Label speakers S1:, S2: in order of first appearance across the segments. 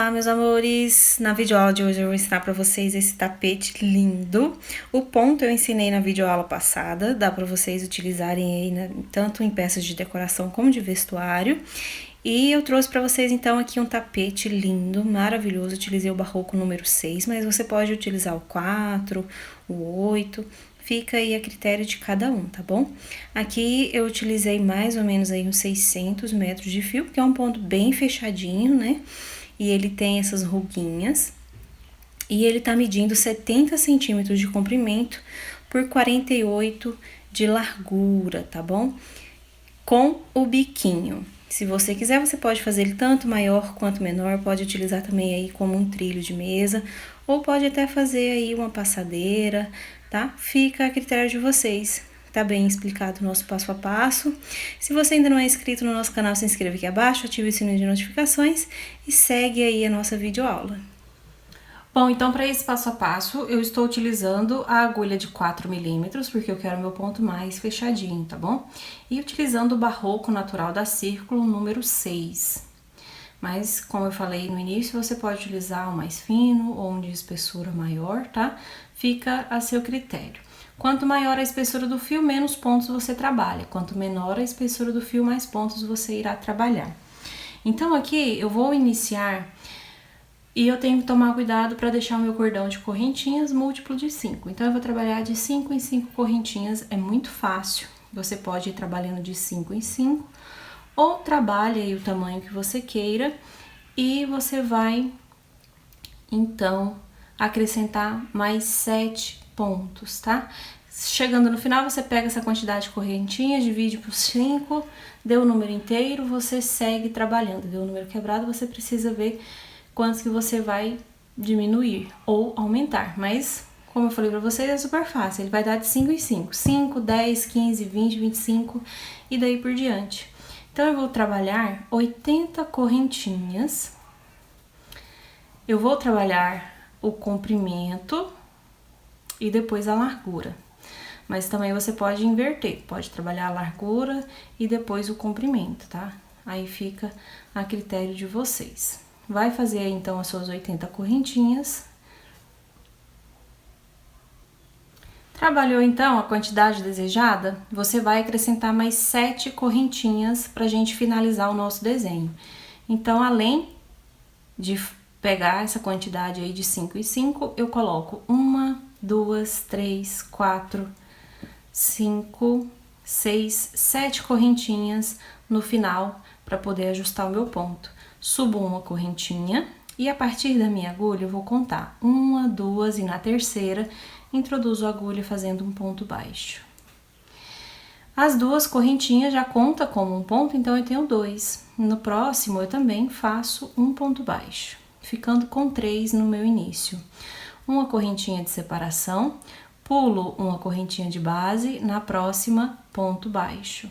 S1: Olá, meus amores! Na videoaula de hoje eu vou ensinar para vocês esse tapete lindo. O ponto eu ensinei na videoaula passada, dá para vocês utilizarem aí, né, tanto em peças de decoração como de vestuário. E eu trouxe para vocês então aqui um tapete lindo, maravilhoso. Utilizei o barroco número 6, mas você pode utilizar o 4, o 8... Fica aí a critério de cada um, tá bom? Aqui eu utilizei mais ou menos aí uns 600 metros de fio, porque é um ponto bem fechadinho, né? E ele tem essas ruguinhas. E ele tá medindo 70 centímetros de comprimento por 48 de largura, tá bom? Com o biquinho. Se você quiser, você pode fazer ele tanto maior quanto menor, pode utilizar também aí como um trilho de mesa, ou pode até fazer aí uma passadeira, tá? Fica a critério de vocês. Tá bem explicado o nosso passo a passo. Se você ainda não é inscrito no nosso canal, se inscreva aqui abaixo, ative o sininho de notificações e segue aí a nossa videoaula.
S2: Bom, então para esse passo a passo, eu estou utilizando a agulha de 4 milímetros, porque eu quero meu ponto mais fechadinho, tá bom? E utilizando o barroco natural da Círculo número 6. Mas, como eu falei no início, você pode utilizar um mais fino ou um de espessura maior, tá? Fica a seu critério. Quanto maior a espessura do fio, menos pontos você trabalha. Quanto menor a espessura do fio, mais pontos você irá trabalhar. Então, aqui eu vou iniciar... E eu tenho que tomar cuidado para deixar o meu cordão de correntinhas múltiplo de 5. Então, eu vou trabalhar de 5 em 5 correntinhas, é muito fácil. Você pode ir trabalhando de 5 em 5, ou trabalhe aí o tamanho que você queira, e você vai, então, acrescentar mais 7 pontos, tá? Chegando no final, você pega essa quantidade de correntinhas, divide por 5, deu o número inteiro, você segue trabalhando. Deu o número quebrado, você precisa ver quantos que você vai diminuir ou aumentar, mas como eu falei pra vocês, é super fácil, ele vai dar de 5 em 5, 5, 10, 15, 20, 25 e daí por diante. Então, eu vou trabalhar 80 correntinhas, eu vou trabalhar o comprimento e depois a largura, mas também você pode inverter, pode trabalhar a largura e depois o comprimento, tá? Aí fica a critério de vocês. Vai fazer aí, então, as suas 80 correntinhas. Trabalhou, então, a quantidade desejada? Você vai acrescentar mais 7 correntinhas pra gente finalizar o nosso desenho. Então, além de pegar essa quantidade aí de 5 em 5, eu coloco 1, 2, 3, 4, 5, 6, 7 correntinhas no final para poder ajustar o meu ponto. Subo uma correntinha e a partir da minha agulha eu vou contar 1, 2 e na terceira introduzo a agulha fazendo um ponto baixo. As duas correntinhas já conta como um ponto, então eu tenho 2. No próximo eu também faço um ponto baixo, ficando com 3 no meu início. Uma correntinha de separação, pulo uma correntinha de base, na próxima ponto baixo.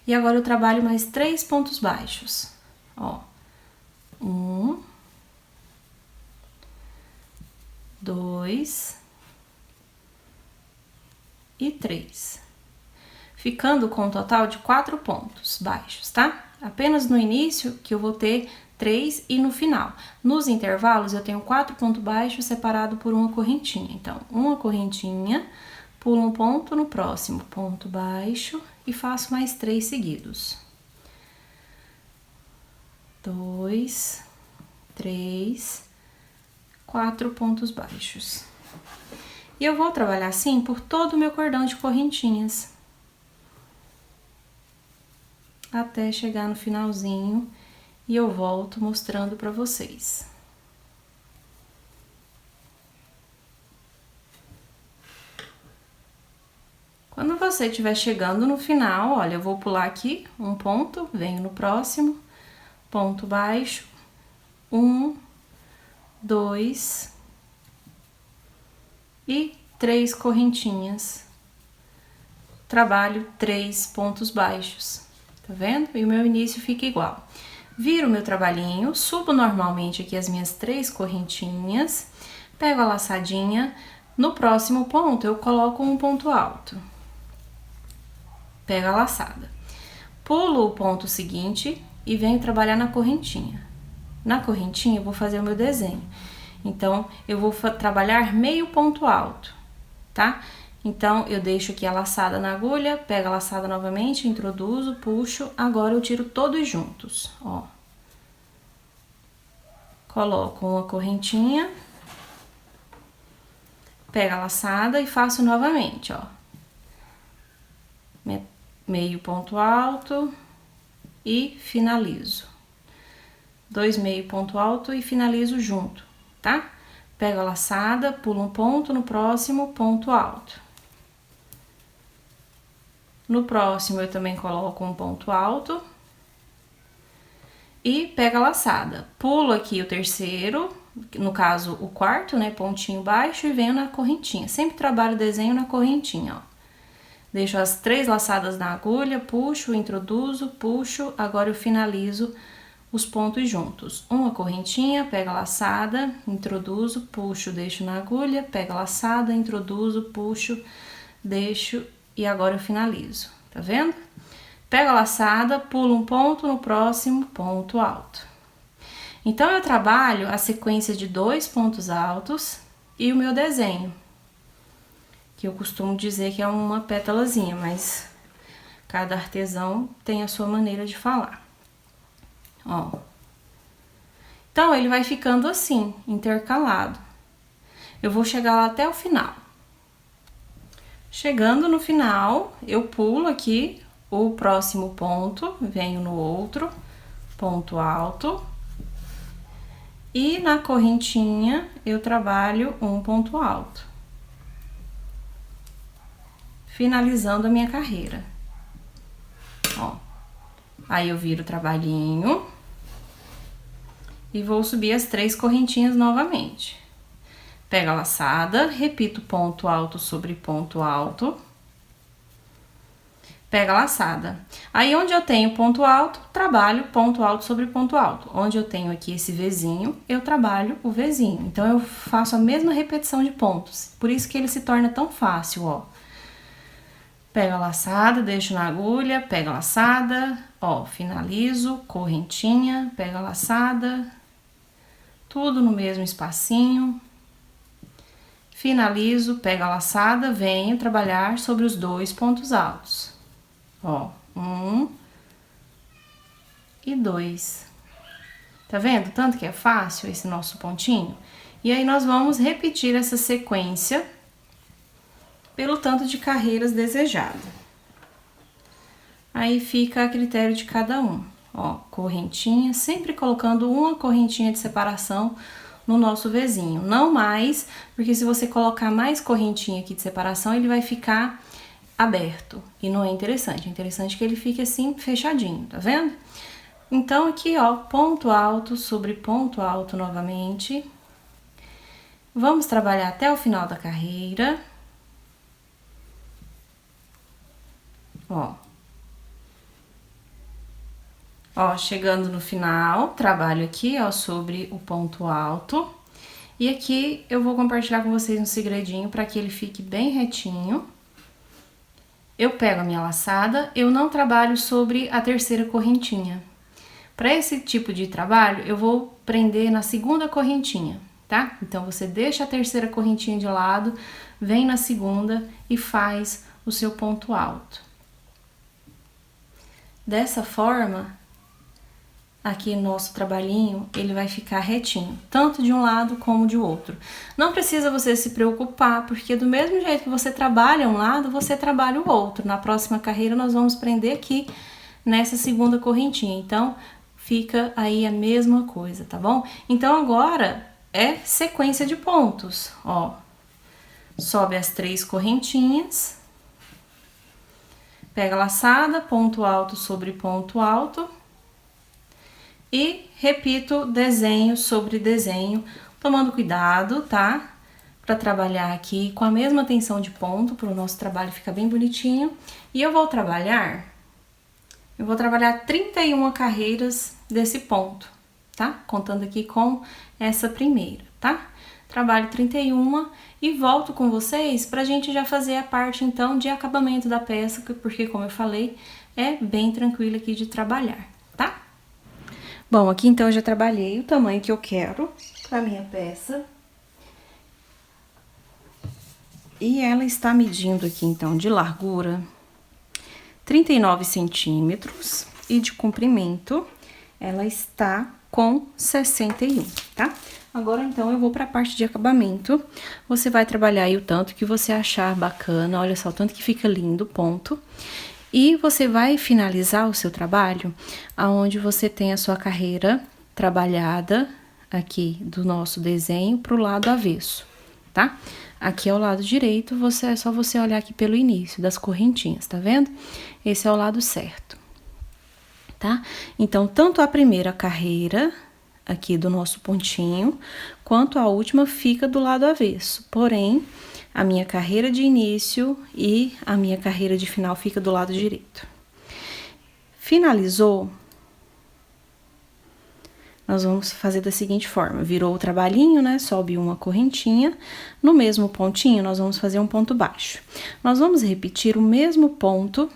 S2: E agora eu trabalho mais 3 pontos baixos, ó. 1, 2 e 3. Ficando com um total de 4 pontos baixos, tá? Apenas no início que eu vou ter 3 e no final. Nos intervalos eu tenho 4 pontos baixos separados por uma correntinha. Então, uma correntinha, pulo um ponto no próximo ponto baixo e faço mais 3 seguidos. 2, 3, 4 pontos baixos. E eu vou trabalhar assim por todo o meu cordão de correntinhas. Até chegar no finalzinho e eu volto mostrando pra vocês. Quando você estiver chegando no final, olha, eu vou pular aqui um ponto, venho no próximo, ponto baixo, 1, 2 e 3 correntinhas. Trabalho 3 pontos baixos, tá vendo? E o meu início fica igual. Viro o meu trabalhinho, subo normalmente aqui as minhas 3 correntinhas, pego a laçadinha, no próximo ponto eu coloco um ponto alto. Pego a laçada, pulo o ponto seguinte e venho trabalhar na correntinha. na correntinha eu vou fazer o meu desenho. Então, eu vou trabalhar meio ponto alto, tá? Então, eu deixo aqui a laçada na agulha, pego a laçada novamente, introduzo, puxo, agora eu tiro todos juntos, ó. Coloco uma correntinha, pego a laçada e faço novamente, ó. Meio ponto alto e finalizo. 2 meio ponto alto e finalizo junto, tá? Pego a laçada, pulo um ponto, no próximo ponto alto. No próximo eu também coloco um ponto alto. E pego a laçada, pulo aqui o terceiro, no caso o quarto, né, pontinho baixo, e venho na correntinha. Sempre trabalho o desenho na correntinha, ó. Deixo as 3 laçadas na agulha, puxo, introduzo, puxo, agora eu finalizo os pontos juntos. Uma correntinha, pego a laçada, introduzo, puxo, deixo na agulha, pego a laçada, introduzo, puxo, deixo e agora eu finalizo, tá vendo? Pego a laçada, pulo um ponto, no próximo ponto alto. Então, eu trabalho a sequência de 2 pontos altos e o meu desenho, que eu costumo dizer que é uma pétalazinha, mas cada artesão tem a sua maneira de falar. Ó. Então, ele vai ficando assim, intercalado. Eu vou chegar lá até o final. Chegando no final, eu pulo aqui o próximo ponto, venho no outro ponto alto e na correntinha eu trabalho um ponto alto, finalizando a minha carreira. Ó, aí eu viro o trabalhinho e vou subir as 3 correntinhas novamente. Pego a laçada, repito ponto alto sobre ponto alto. Pega a laçada. Aí, onde eu tenho ponto alto, trabalho ponto alto sobre ponto alto. Onde eu tenho aqui esse Vzinho, eu trabalho o Vzinho. Então, eu faço a mesma repetição de pontos. Por isso que ele se torna tão fácil, ó. Pego a laçada, deixo na agulha, pego a laçada, ó, finalizo, correntinha, pego a laçada, tudo no mesmo espacinho. Finalizo, pego a laçada, venho trabalhar sobre os 2 pontos altos. Ó, 1 e 2. Tá vendo? Tanto que é fácil esse nosso pontinho. E aí, nós vamos repetir essa sequência pelo tanto de carreiras desejado. Aí, fica a critério de cada um. Ó, correntinha, sempre colocando uma correntinha de separação no nosso Vzinho. Não mais, porque se você colocar mais correntinha aqui de separação, ele vai ficar aberto, e não é interessante. É interessante que ele fique assim, fechadinho, tá vendo? Então, aqui, ó, ponto alto sobre ponto alto novamente. Vamos trabalhar até o final da carreira. Ó. Ó, chegando no final, trabalho aqui, ó, sobre o ponto alto. E aqui eu vou compartilhar com vocês um segredinho para que ele fique bem retinho. Eu pego a minha laçada, eu não trabalho sobre a terceira correntinha. Para esse tipo de trabalho, eu vou prender na segunda correntinha, tá? Então, você deixa a terceira correntinha de lado, vem na segunda e faz o seu ponto alto. Dessa forma, aqui nosso trabalhinho, ele vai ficar retinho, tanto de um lado como de outro. Não precisa você se preocupar, porque do mesmo jeito que você trabalha um lado, você trabalha o outro. Na próxima carreira, nós vamos prender aqui nessa segunda correntinha. Então, fica aí a mesma coisa, tá bom? Então, agora é sequência de pontos, ó. Sobe as 3 correntinhas, pega a laçada, ponto alto sobre ponto alto. E repito desenho sobre desenho, tomando cuidado, tá? Para trabalhar aqui com a mesma tensão de ponto, para o nosso trabalho ficar bem bonitinho. E eu vou trabalhar 31 carreiras desse ponto, tá? Contando aqui com essa primeira, tá? Trabalho 31 e volto com vocês pra gente já fazer a parte, então, de acabamento da peça, porque, como eu falei, é bem tranquilo aqui de trabalhar, tá?
S1: Bom, aqui então eu já trabalhei o tamanho que eu quero pra minha peça. E ela está medindo aqui, então, de largura 39 centímetros e de comprimento ela está com 61, tá? Agora, então, eu vou pra parte de acabamento. Você vai trabalhar aí o tanto que você achar bacana, olha só, o tanto que fica lindo, ponto. E você vai finalizar o seu trabalho aonde você tem a sua carreira trabalhada aqui do nosso desenho pro lado avesso, tá? Aqui é o lado direito, é só você olhar aqui pelo início das correntinhas, tá vendo? Esse é o lado certo, tá? Então, tanto a primeira carreira aqui do nosso pontinho, quanto a última fica do lado avesso. Porém, a minha carreira de início e a minha carreira de final fica do lado direito. Finalizou? Nós vamos fazer da seguinte forma, virou o trabalhinho, né, sobe uma correntinha, no mesmo pontinho nós vamos fazer um ponto baixo. Nós vamos repetir o mesmo ponto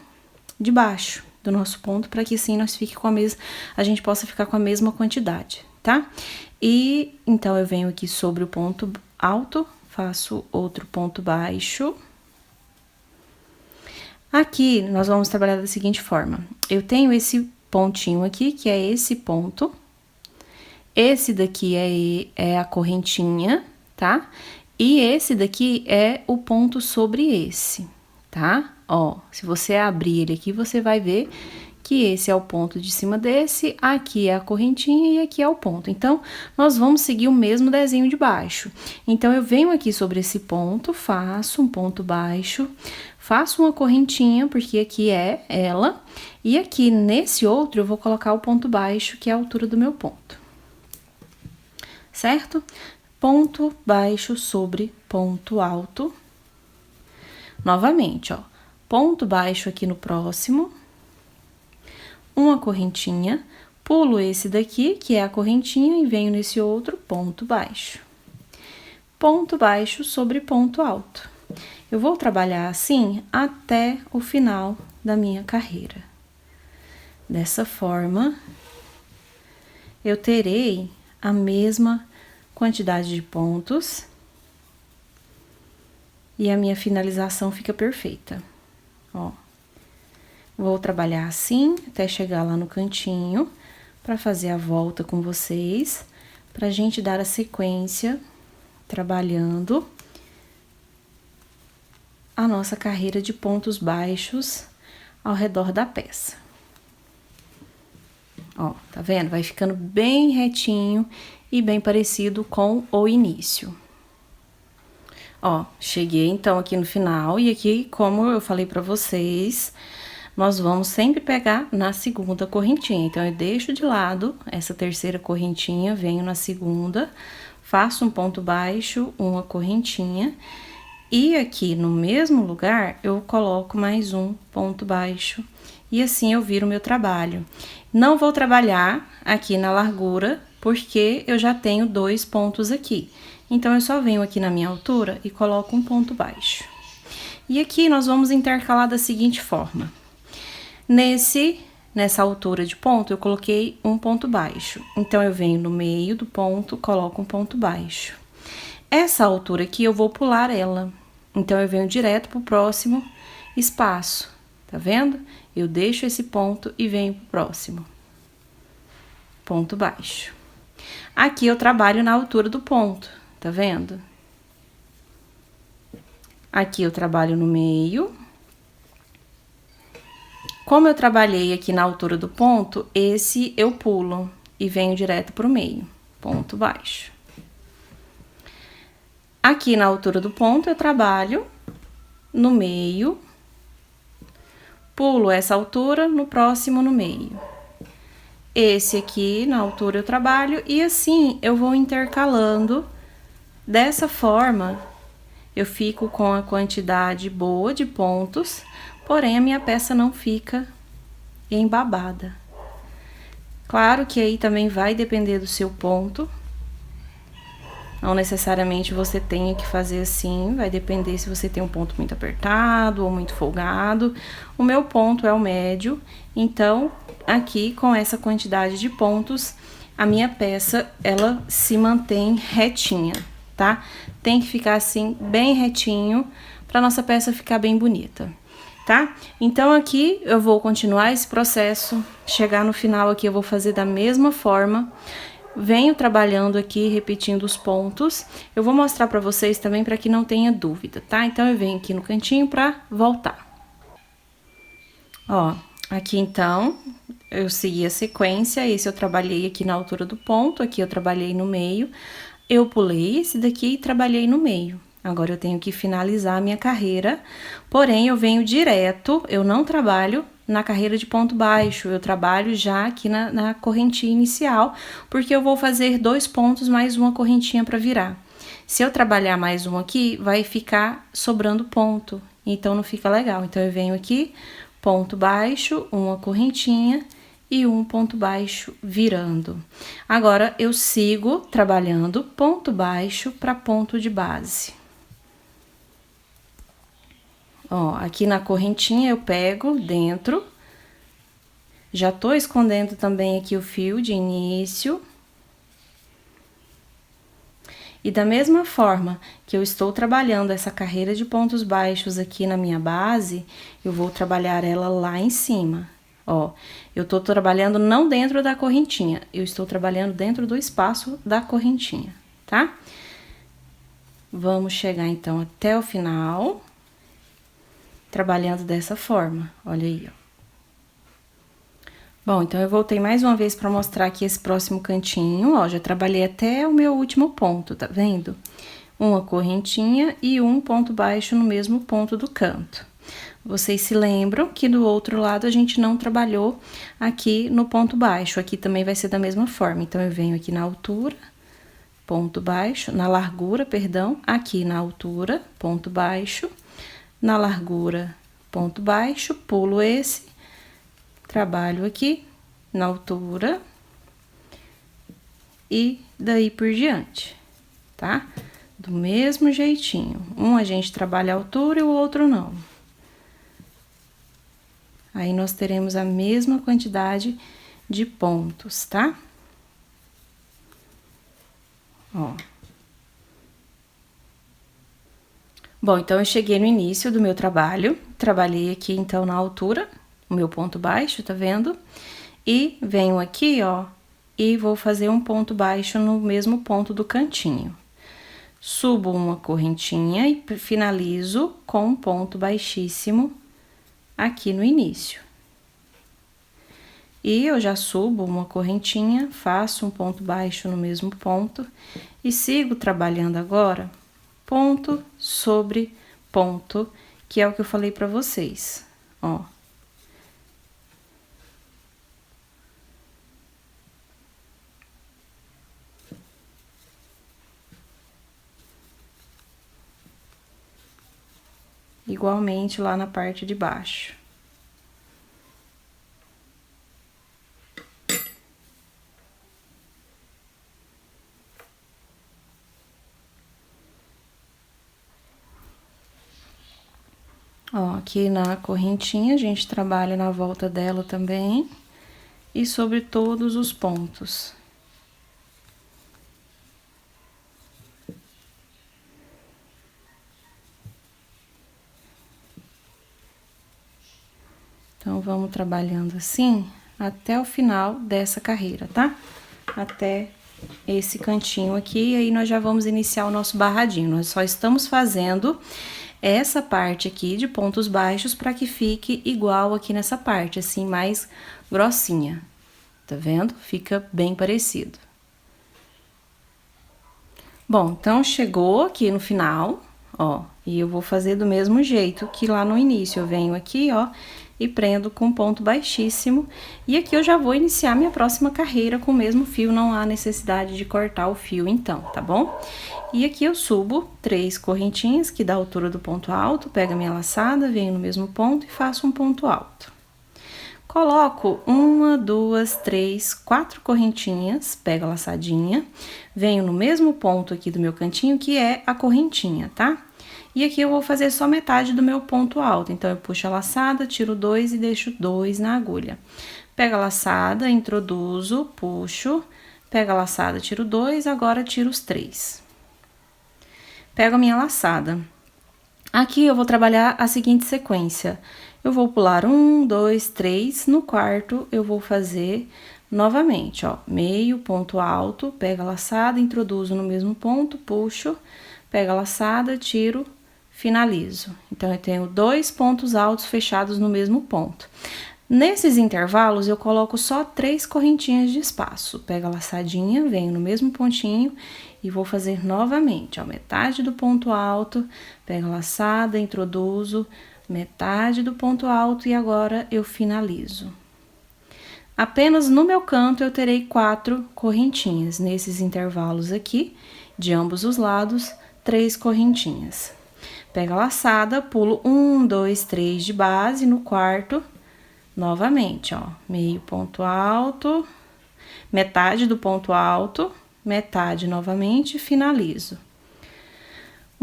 S1: de baixo do nosso ponto, para que assim a gente possa ficar com a mesma quantidade, tá? E, então, eu venho aqui sobre o ponto alto, faço outro ponto baixo. Aqui, nós vamos trabalhar da seguinte forma, eu tenho esse pontinho aqui, que é esse ponto. Esse daqui é a correntinha, tá? E esse daqui é o ponto sobre esse, tá? Ó, se você abrir ele aqui, você vai ver que esse é o ponto de cima desse, aqui é a correntinha e aqui é o ponto. Então, nós vamos seguir o mesmo desenho de baixo. Então, eu venho aqui sobre esse ponto, faço um ponto baixo, faço uma correntinha, porque aqui é ela, e aqui nesse outro eu vou colocar o ponto baixo, que é a altura do meu ponto. Certo? Ponto baixo sobre ponto alto. Novamente, ó, ponto baixo aqui no próximo, uma correntinha, pulo esse daqui, que é a correntinha, e venho nesse outro ponto baixo. Ponto baixo sobre ponto alto. Eu vou trabalhar assim até o final da minha carreira. Dessa forma, eu terei a mesma quantidade de pontos e a minha finalização fica perfeita, ó. Vou trabalhar assim até chegar lá no cantinho para fazer a volta com vocês, pra gente dar a sequência trabalhando a nossa carreira de pontos baixos ao redor da peça. Ó, tá vendo? Vai ficando bem retinho e bem parecido com o início. Ó, cheguei então aqui no final e aqui, como eu falei pra vocês, nós vamos sempre pegar na segunda correntinha. Então, eu deixo de lado essa terceira correntinha, venho na segunda, faço um ponto baixo, uma correntinha, e aqui no mesmo lugar eu coloco mais um ponto baixo, e assim eu viro o meu trabalho. Não vou trabalhar aqui na largura, porque eu já tenho 2 pontos aqui. Então, eu só venho aqui na minha altura e coloco um ponto baixo. E aqui nós vamos intercalar da seguinte forma. Nessa altura de ponto, eu coloquei um ponto baixo. Então, eu venho no meio do ponto, coloco um ponto baixo. Essa altura aqui, eu vou pular ela. Então, eu venho direto pro próximo espaço, tá vendo? Eu deixo esse ponto e venho pro próximo. Ponto baixo. Aqui, eu trabalho na altura do ponto, tá vendo? Aqui, eu trabalho no meio. Como eu trabalhei aqui na altura do ponto, esse eu pulo e venho direto pro meio, ponto baixo. Aqui na altura do ponto, eu trabalho no meio, pulo essa altura, no próximo no meio. Esse aqui, na altura, eu trabalho e assim eu vou intercalando. Dessa forma, eu fico com a quantidade boa de pontos, porém, a minha peça não fica embabada. Claro que aí também vai depender do seu ponto. Não necessariamente você tenha que fazer assim, vai depender se você tem um ponto muito apertado ou muito folgado. O meu ponto é o médio, então aqui com essa quantidade de pontos, a minha peça, ela se mantém retinha, tá? Tem que ficar assim, bem retinho, pra nossa peça ficar bem bonita, tá? Então, aqui eu vou continuar esse processo, chegar no final aqui eu vou fazer da mesma forma, venho trabalhando aqui, repetindo os pontos, eu vou mostrar pra vocês também pra que não tenha dúvida, tá? Então, eu venho aqui no cantinho pra voltar. Ó, aqui então, eu segui a sequência, esse eu trabalhei aqui na altura do ponto, aqui eu trabalhei no meio, eu pulei esse daqui e trabalhei no meio. Agora eu tenho que finalizar a minha carreira, porém eu venho direto, eu não trabalho na carreira de ponto baixo, eu trabalho já aqui na correntinha inicial, porque eu vou fazer 2 pontos mais uma correntinha para virar. Se eu trabalhar mais um aqui, vai ficar sobrando ponto, então não fica legal. Então eu venho aqui, ponto baixo, uma correntinha e um ponto baixo virando. Agora eu sigo trabalhando ponto baixo para ponto de base. Ó, aqui na correntinha eu pego dentro, já tô escondendo também aqui o fio de início. E da mesma forma que eu estou trabalhando essa carreira de pontos baixos aqui na minha base, eu vou trabalhar ela lá em cima. Ó, eu tô trabalhando não dentro da correntinha, eu estou trabalhando dentro do espaço da correntinha, tá? Vamos chegar então até o final. Trabalhando dessa forma, olha aí, ó. Bom, então eu voltei mais uma vez para mostrar aqui esse próximo cantinho, ó, já trabalhei até o meu último ponto, tá vendo? Uma correntinha e um ponto baixo no mesmo ponto do canto. Vocês se lembram que do outro lado a gente não trabalhou aqui no ponto baixo, aqui também vai ser da mesma forma. Então, eu venho aqui na altura, ponto baixo, na largura, perdão, aqui na altura, ponto baixo, na largura, ponto baixo, pulo esse, trabalho aqui na altura e daí por diante, tá? Do mesmo jeitinho. Um a gente trabalha a altura e o outro não. Aí, nós teremos a mesma quantidade de pontos, tá? Ó. Bom, então, eu cheguei no início do meu trabalho, trabalhei aqui, então, na altura, o meu ponto baixo, tá vendo? E venho aqui, ó, e vou fazer um ponto baixo no mesmo ponto do cantinho. Subo uma correntinha e finalizo com um ponto baixíssimo aqui no início. E eu já subo uma correntinha, faço um ponto baixo no mesmo ponto e sigo trabalhando agora ponto sobre ponto, que é o que eu falei pra vocês, ó. Igualmente lá na parte de baixo. Ó, aqui na correntinha, a gente trabalha na volta dela também e sobre todos os pontos. Então, vamos trabalhando assim até o final dessa carreira, tá? Até esse cantinho aqui, e aí nós já vamos iniciar o nosso barradinho. Nós só estamos fazendo essa parte aqui de pontos baixos para que fique igual aqui nessa parte, assim, mais grossinha. Tá vendo? Fica bem parecido. Bom, então, chegou aqui no final, ó, e eu vou fazer do mesmo jeito que lá no início. Eu venho aqui, ó, e prendo com ponto baixíssimo. E aqui eu já vou iniciar minha próxima carreira com o mesmo fio, não há necessidade de cortar o fio então, tá bom? E aqui eu subo 3 correntinhas, que dá a altura do ponto alto, pego a minha laçada, venho no mesmo ponto e faço um ponto alto. Coloco 1, 2, 3, 4 correntinhas, pego a laçadinha, venho no mesmo ponto aqui do meu cantinho, que é a correntinha, tá? E aqui eu vou fazer só metade do meu ponto alto, então eu puxo a laçada, tiro 2 e deixo 2 na agulha. Pego a laçada, introduzo, puxo, pego a laçada, tiro 2, agora tiro os 3. Pego a minha laçada. Aqui eu vou trabalhar a seguinte sequência. Eu vou pular 1, 2, 3, no quarto eu vou fazer novamente, ó, meio, ponto alto, pego a laçada, introduzo no mesmo ponto, puxo, pego a laçada, tiro, finalizo. Então, eu tenho 2 pontos altos fechados no mesmo ponto. Nesses intervalos, eu coloco só 3 correntinhas de espaço. Pego a laçadinha, venho no mesmo pontinho e vou fazer novamente, ó, metade do ponto alto, pego a laçada, introduzo, metade do ponto alto e agora eu finalizo. Apenas no meu canto eu terei 4 correntinhas. Nesses intervalos aqui, de ambos os lados, 3 correntinhas. Pego a laçada, pulo 1, 2, 3 de base, no quarto, novamente, ó, meio ponto alto, metade do ponto alto, metade novamente, finalizo.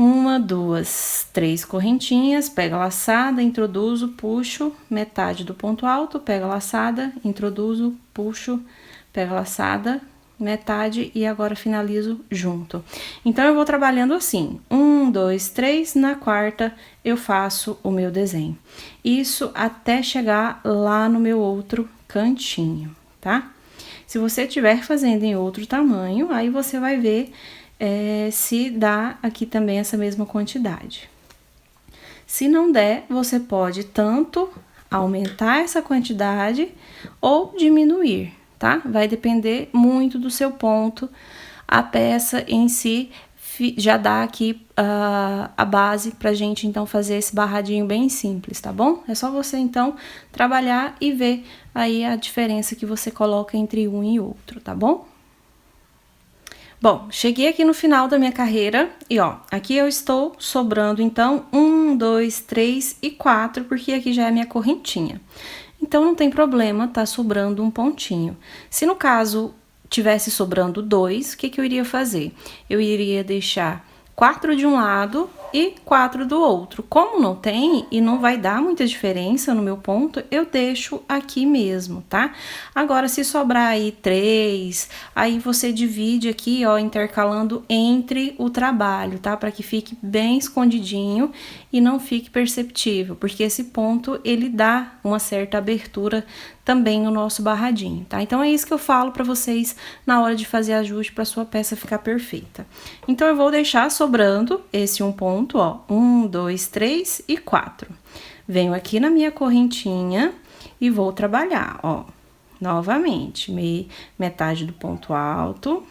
S1: 1, 2, 3 correntinhas, pego a laçada, introduzo, puxo, metade do ponto alto, pego a laçada, introduzo, puxo, pego a laçada, metade e agora finalizo junto. Então, eu vou trabalhando assim, 1, 2, 3, na quarta eu faço o meu desenho. Isso até chegar lá no meu outro cantinho, tá? Se você estiver fazendo em outro tamanho, aí você vai ver se dá aqui também essa mesma quantidade. Se não der, você pode tanto aumentar essa quantidade ou diminuir, tá? Vai depender muito do seu ponto. A peça em si já dá aqui a base pra gente, então, fazer esse barradinho bem simples, tá bom? É só você, então, trabalhar e ver aí a diferença que você coloca entre um e outro, tá bom? Bom, cheguei aqui no final da minha carreira e, ó, aqui eu estou sobrando, então, 1, 2, 3 e 4, porque aqui já é a minha correntinha. Então, não tem problema, tá sobrando um pontinho. Se no caso tivesse sobrando 2, o que que eu iria fazer? Eu iria deixar 4 de um lado e 4 do outro. Como não tem e não vai dar muita diferença no meu ponto, eu deixo aqui mesmo, tá? Agora, se sobrar aí 3, aí você divide aqui, ó, intercalando entre o trabalho, tá? Para que fique bem escondidinho e não fique perceptível, porque esse ponto, ele dá uma certa abertura também no nosso barradinho, tá? Então, é isso que eu falo para vocês na hora de fazer ajuste para sua peça ficar perfeita. Então, eu vou deixar sobrando esse um ponto, ó, 1, 2, 3 e 4. Venho aqui na minha correntinha e vou trabalhar, ó, novamente, metade do ponto alto.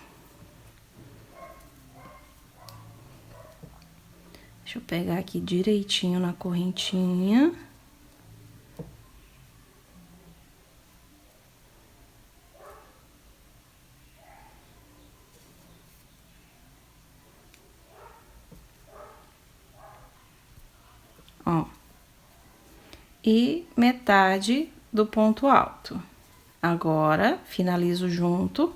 S1: Deixa eu pegar aqui direitinho na correntinha. Ó, e metade do ponto alto. Agora, finalizo junto,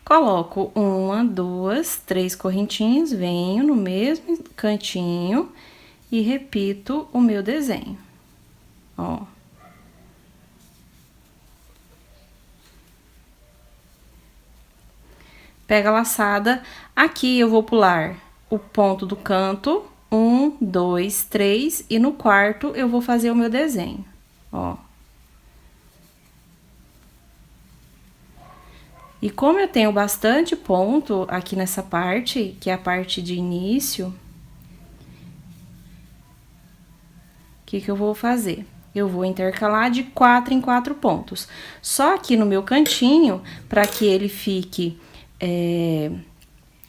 S1: coloco 1, 2, 3 correntinhas, venho no mesmo cantinho e repito o meu desenho, ó. Pega a laçada, aqui eu vou pular o ponto do canto, 1, 2, 3, e no quarto eu vou fazer o meu desenho, ó. E como eu tenho bastante ponto aqui nessa parte, que é a parte de início, o que que eu vou fazer? Eu vou intercalar de 4 em 4 pontos. Só aqui no meu cantinho, para que ele fique...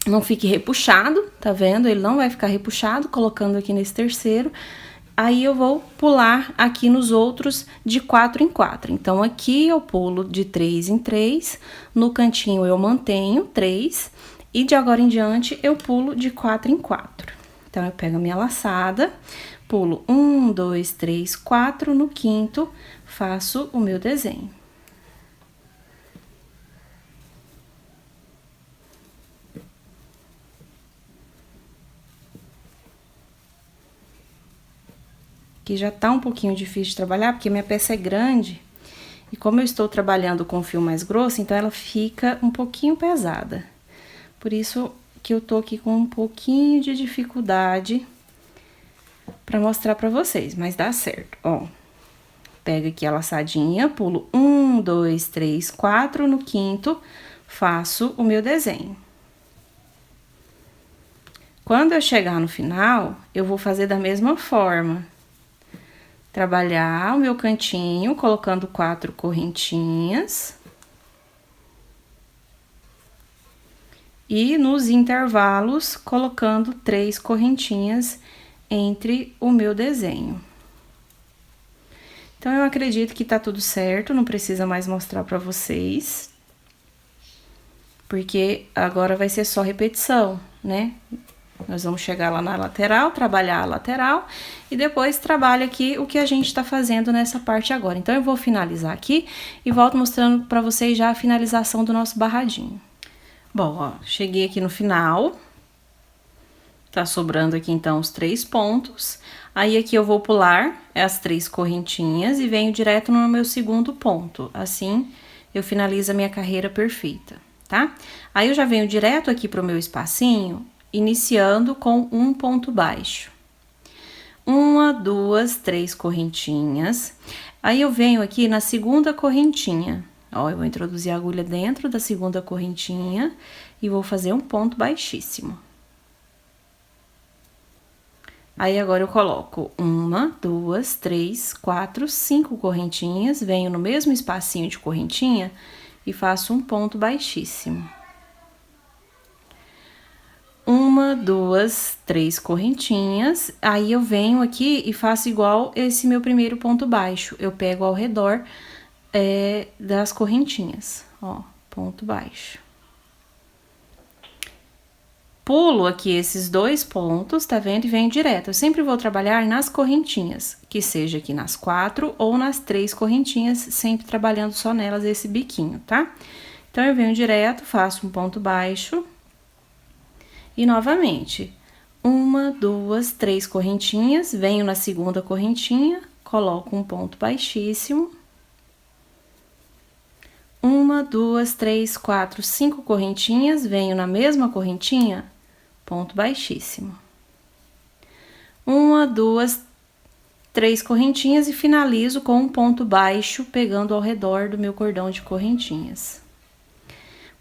S1: não fique repuxado, tá vendo? Ele não vai ficar repuxado, colocando aqui nesse terceiro. Aí, eu vou pular aqui nos outros de 4 em 4. Então, aqui eu pulo de 3 em 3, no cantinho eu mantenho 3, e de agora em diante eu pulo de 4 em 4, Então, eu pego a minha laçada, pulo 1, 2, 3, 4, no quinto, faço o meu desenho. Aqui já tá um pouquinho difícil de trabalhar, porque minha peça é grande. E como eu estou trabalhando com fio mais grosso, então ela fica um pouquinho pesada. Por isso que eu tô aqui com um pouquinho de dificuldade pra mostrar pra vocês, mas dá certo, ó. Pego aqui a laçadinha, pulo 1, 2, 3, 4, no quinto, faço o meu desenho. Quando eu chegar no final, eu vou fazer da mesma forma. Trabalhar o meu cantinho, colocando 4 correntinhas. E nos intervalos, colocando 3 correntinhas entre o meu desenho. Então, eu acredito que tá tudo certo, não precisa mais mostrar pra vocês. Porque agora vai ser só repetição, né? Nós vamos chegar lá na lateral, trabalhar a lateral e depois trabalha aqui o que a gente tá fazendo nessa parte agora. Então, eu vou finalizar aqui e volto mostrando pra vocês já a finalização do nosso barradinho. Bom, ó, cheguei aqui no final. Tá sobrando aqui, então, os 3 pontos. Aí, aqui eu vou pular as 3 correntinhas e venho direto no meu segundo ponto. Assim, eu finalizo a minha carreira perfeita, tá? Aí, eu já venho direto aqui pro meu espacinho, iniciando com um ponto baixo. 1, 2, 3 correntinhas. Aí, eu venho aqui na segunda correntinha. Ó, eu vou introduzir a agulha dentro da segunda correntinha e vou fazer um ponto baixíssimo. Aí, agora eu coloco 1, 2, 3, 4, 5 correntinhas, venho no mesmo espacinho de correntinha e faço um ponto baixíssimo. 1, 2, 3 correntinhas, aí eu venho aqui e faço igual esse meu primeiro ponto baixo. Eu pego ao redor das correntinhas, ó, ponto baixo. Pulo aqui esses 2 pontos, tá vendo? E venho direto. Eu sempre vou trabalhar nas correntinhas, que seja aqui nas 4 ou nas 3 correntinhas, sempre trabalhando só nelas esse biquinho, tá? Então, eu venho direto, faço um ponto baixo. E, novamente, 1, 2, 3 correntinhas, venho na segunda correntinha, coloco um ponto baixíssimo. 1, 2, 3, 4, 5 correntinhas, venho na mesma correntinha, ponto baixíssimo. 1, 2, 3 correntinhas e finalizo com um ponto baixo, pegando ao redor do meu cordão de correntinhas.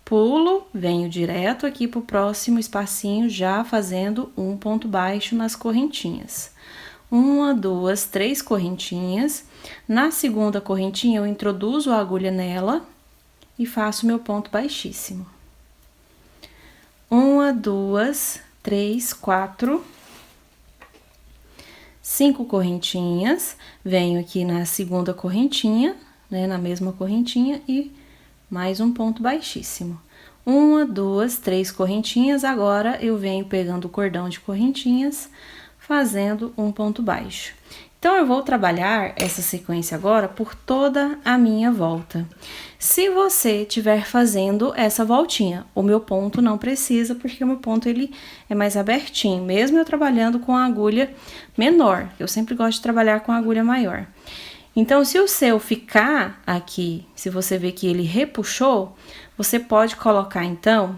S1: Pulo, venho direto aqui pro próximo espacinho, já fazendo um ponto baixo nas correntinhas. 1, 2, 3 correntinhas. Na segunda correntinha, eu introduzo a agulha nela e faço meu ponto baixíssimo. 1, 2, 3, 4, 5 correntinhas. Venho aqui na segunda correntinha, né, na mesma correntinha e mais um ponto baixíssimo. 1, 2, 3 correntinhas. Agora, eu venho pegando o cordão de correntinhas, fazendo um ponto baixo. Então, eu vou trabalhar essa sequência agora por toda a minha volta. Se você estiver fazendo essa voltinha, o meu ponto não precisa, porque o meu ponto ele é mais abertinho, mesmo eu trabalhando com a agulha menor. Eu sempre gosto de trabalhar com a agulha maior. Então, se o seu ficar aqui, se você ver que ele repuxou, você pode colocar, então,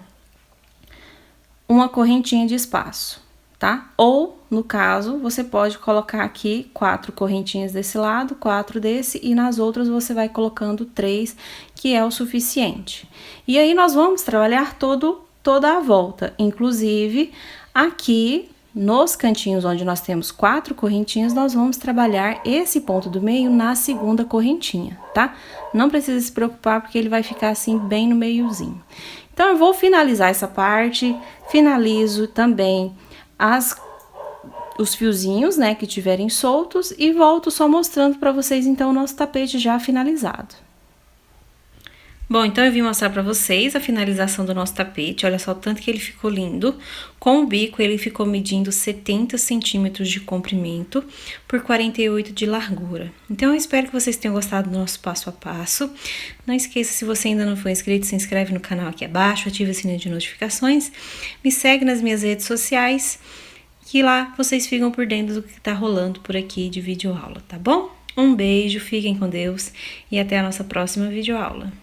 S1: uma correntinha de espaço, tá? Ou, no caso, você pode colocar aqui 4 correntinhas desse lado, 4 desse, e nas outras você vai colocando 3, que é o suficiente. E aí, nós vamos trabalhar toda a volta, inclusive aqui nos cantinhos onde nós temos 4 correntinhas, nós vamos trabalhar esse ponto do meio na segunda correntinha, tá? Não precisa se preocupar, porque ele vai ficar assim bem no meiozinho. Então, eu vou finalizar essa parte, finalizo também os fiozinhos, né, que tiverem soltos e volto só mostrando pra vocês, então, o nosso tapete já finalizado. Bom, então eu vim mostrar pra vocês a finalização do nosso tapete. Olha só o tanto que ele ficou lindo. Com o bico, ele ficou medindo 70 centímetros de comprimento por 48 de largura. Então, eu espero que vocês tenham gostado do nosso passo a passo. Não esqueça, se você ainda não for inscrito, se inscreve no canal aqui abaixo, ativa o sininho de notificações. Me segue nas minhas redes sociais, que lá vocês ficam por dentro do que tá rolando por aqui de videoaula, tá bom? Um beijo, fiquem com Deus e até a nossa próxima videoaula.